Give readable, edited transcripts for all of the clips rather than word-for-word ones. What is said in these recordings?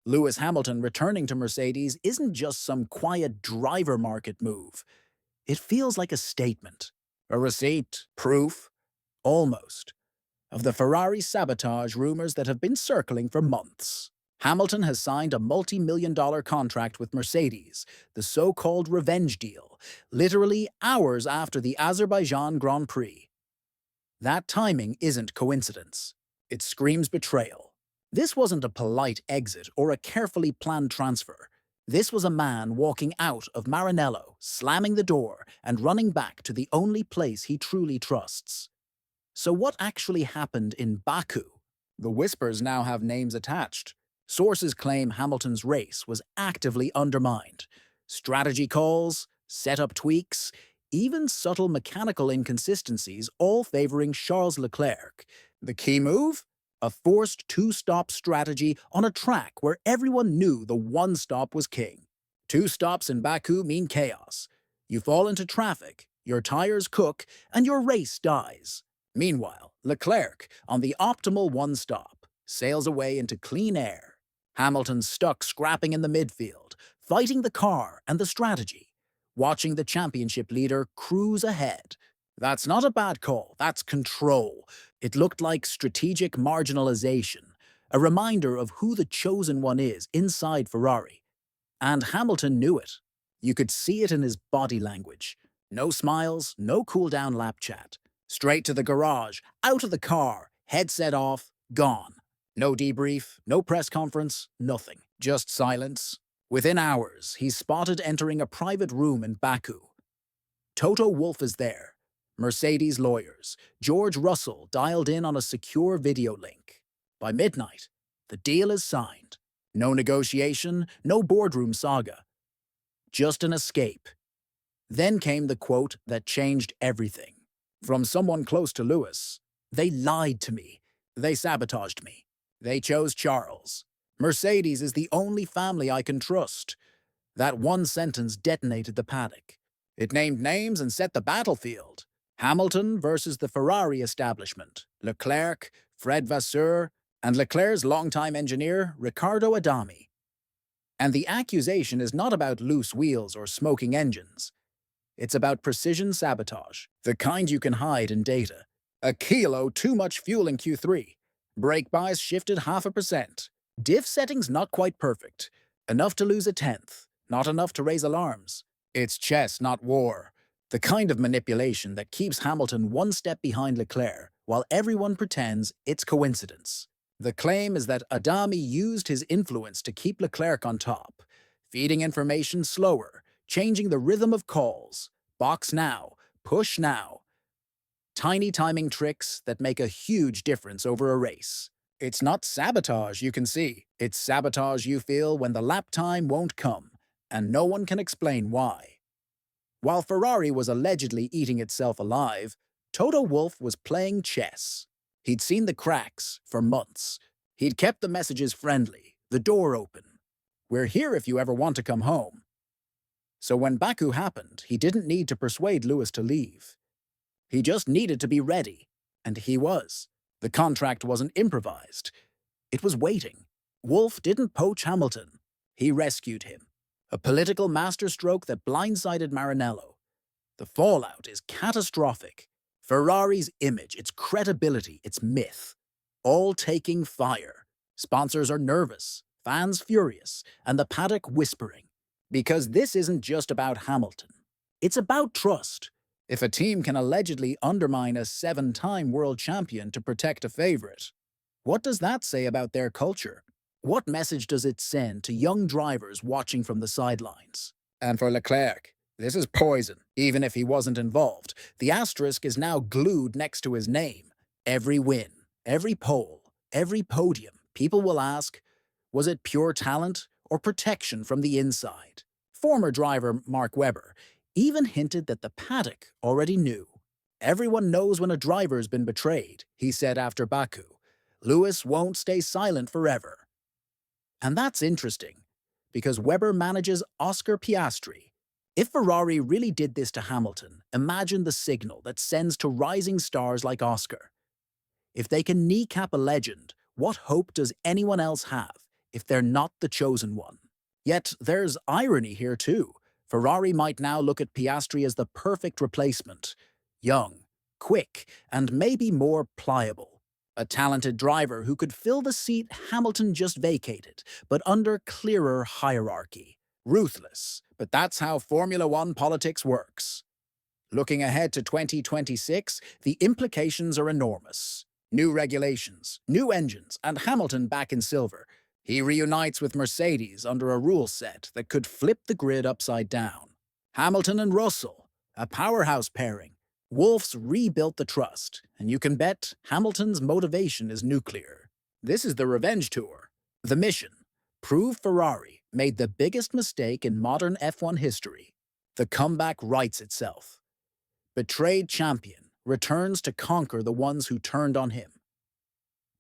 Lewis Hamilton returning to Mercedes isn't just some quiet driver market move. It feels like a statement, a receipt, proof, almost, of the Ferrari sabotage rumors that have been circling for months. Hamilton has signed a multi-million-dollar contract with Mercedes, the so-called revenge deal, literally hours after the Azerbaijan Grand Prix. That timing isn't coincidence. It screams betrayal. This wasn't a polite exit or a carefully planned transfer. This was a man walking out of Maranello, slamming the door, and running back to the only place he truly trusts. So what actually happened in Baku? The whispers now have names attached. Sources claim Hamilton's race was actively undermined. Strategy calls, setup tweaks, even subtle mechanical inconsistencies all favoring Charles Leclerc. The key move? A forced two-stop strategy on a track where everyone knew the one stop was king. Two stops in Baku mean chaos. You fall into traffic, your tires cook, and your race dies. Meanwhile, Leclerc, on the optimal one stop, sails away into clean air. Hamilton stuck scrapping in the midfield, fighting the car and the strategy, watching the championship leader cruise ahead. That's not a bad call, that's control. It looked like strategic marginalization, a reminder of who the chosen one is inside Ferrari. And Hamilton knew it. You could see it in his body language. No smiles, no cool-down lap chat. Straight to the garage, out of the car, headset off, gone. No debrief, no press conference, nothing. Just silence. Within hours, he's spotted entering a private room in Baku. Toto Wolff is there. Mercedes lawyers. George Russell dialed in on a secure video link. By midnight, the deal is signed. No negotiation, no boardroom saga. Just an escape. Then came the quote that changed everything. From someone close to Lewis, "They lied to me. They sabotaged me. They chose Charles. Mercedes is the only family I can trust." That one sentence detonated the paddock. It named names and set the battlefield. Hamilton versus the Ferrari establishment, Leclerc, Fred Vasseur, and Leclerc's longtime engineer, Riccardo Adami. And the accusation is not about loose wheels or smoking engines. It's about precision sabotage, the kind you can hide in data. A kilo too much fuel in Q3. Brake bias shifted 0.5%. Diff settings not quite perfect. Enough to lose a tenth, not enough to raise alarms. It's chess, not war. The kind of manipulation that keeps Hamilton one step behind Leclerc, while everyone pretends it's coincidence. The claim is that Adami used his influence to keep Leclerc on top, feeding information slower, changing the rhythm of calls, box now, push now. Tiny timing tricks that make a huge difference over a race. It's not sabotage you can see, it's sabotage you feel when the lap time won't come, and no one can explain why. While Ferrari was allegedly eating itself alive, Toto Wolff was playing chess. He'd seen the cracks for months. He'd kept the messages friendly, the door open. "We're here if you ever want to come home." So when Baku happened, he didn't need to persuade Lewis to leave. He just needed to be ready, and he was. The contract wasn't improvised. It was waiting. Wolff didn't poach Hamilton. He rescued him. A political masterstroke that blindsided Maranello. The fallout is catastrophic. Ferrari's image, its credibility, its myth, all taking fire. Sponsors are nervous, fans furious, and the paddock whispering. Because this isn't just about Hamilton. It's about trust. If a team can allegedly undermine a 7-time world champion to protect a favorite, what does that say about their culture? What message does it send to young drivers watching from the sidelines? And for Leclerc, this is poison, even if he wasn't involved. The asterisk is now glued next to his name. Every win, every pole, every podium, people will ask, was it pure talent or protection from the inside? Former driver Mark Webber even hinted that the paddock already knew. "Everyone knows when a driver's been betrayed," he said after Baku. "Lewis won't stay silent forever." And that's interesting, because Webber manages Oscar Piastri. If Ferrari really did this to Hamilton, imagine the signal that sends to rising stars like Oscar. If they can kneecap a legend, what hope does anyone else have? if they're not the chosen one. Yet there's irony here too. Ferrari might now look at Piastri as the perfect replacement. Young, quick, and maybe more pliable. A talented driver who could fill the seat Hamilton just vacated, but under clearer hierarchy. Ruthless, but that's how Formula One politics works. Looking ahead to 2026, the implications are enormous. New regulations, new engines, and Hamilton back in silver. He reunites with Mercedes under a rule set that could flip the grid upside down. Hamilton and Russell, a powerhouse pairing. Wolff's rebuilt the trust, and you can bet Hamilton's motivation is nuclear. This is the revenge tour. The mission: prove Ferrari made the biggest mistake in modern F1 history. The comeback writes itself. Betrayed champion returns to conquer the ones who turned on him.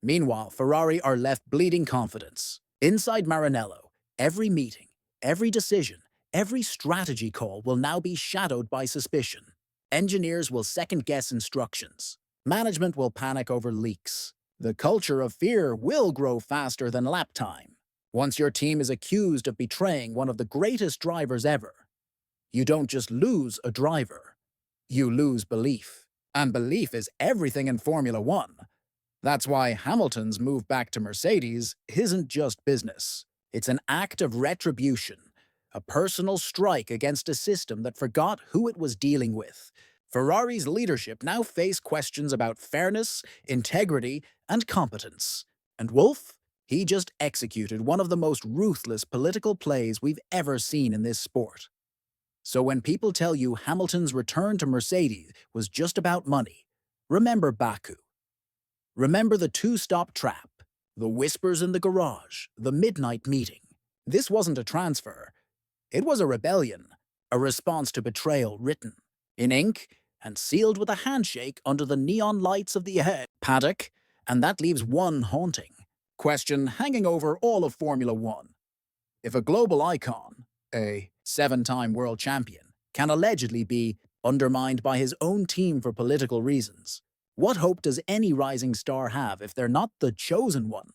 Meanwhile, Ferrari are left bleeding confidence. Inside Maranello, every meeting, every decision, every strategy call will now be shadowed by suspicion. Engineers will second-guess instructions. Management will panic over leaks. The culture of fear will grow faster than lap time. Once your team is accused of betraying one of the greatest drivers ever, you don't just lose a driver. You lose belief. And belief is everything in Formula One. That's why Hamilton's move back to Mercedes isn't just business. It's an act of retribution, a personal strike against a system that forgot who it was dealing with. Ferrari's leadership now face questions about fairness, integrity, and competence. And Wolff? He just executed one of the most ruthless political plays we've ever seen in this sport. So when people tell you Hamilton's return to Mercedes was just about money, remember Baku. Remember the two-stop trap, the whispers in the garage, the midnight meeting. This wasn't a transfer. It was a rebellion, a response to betrayal written in ink and sealed with a handshake under the neon lights of the paddock, and that leaves one haunting question hanging over all of Formula One. If a global icon, a seven-time world champion, can allegedly be undermined by his own team for political reasons, what hope does any rising star have if they're not the chosen one?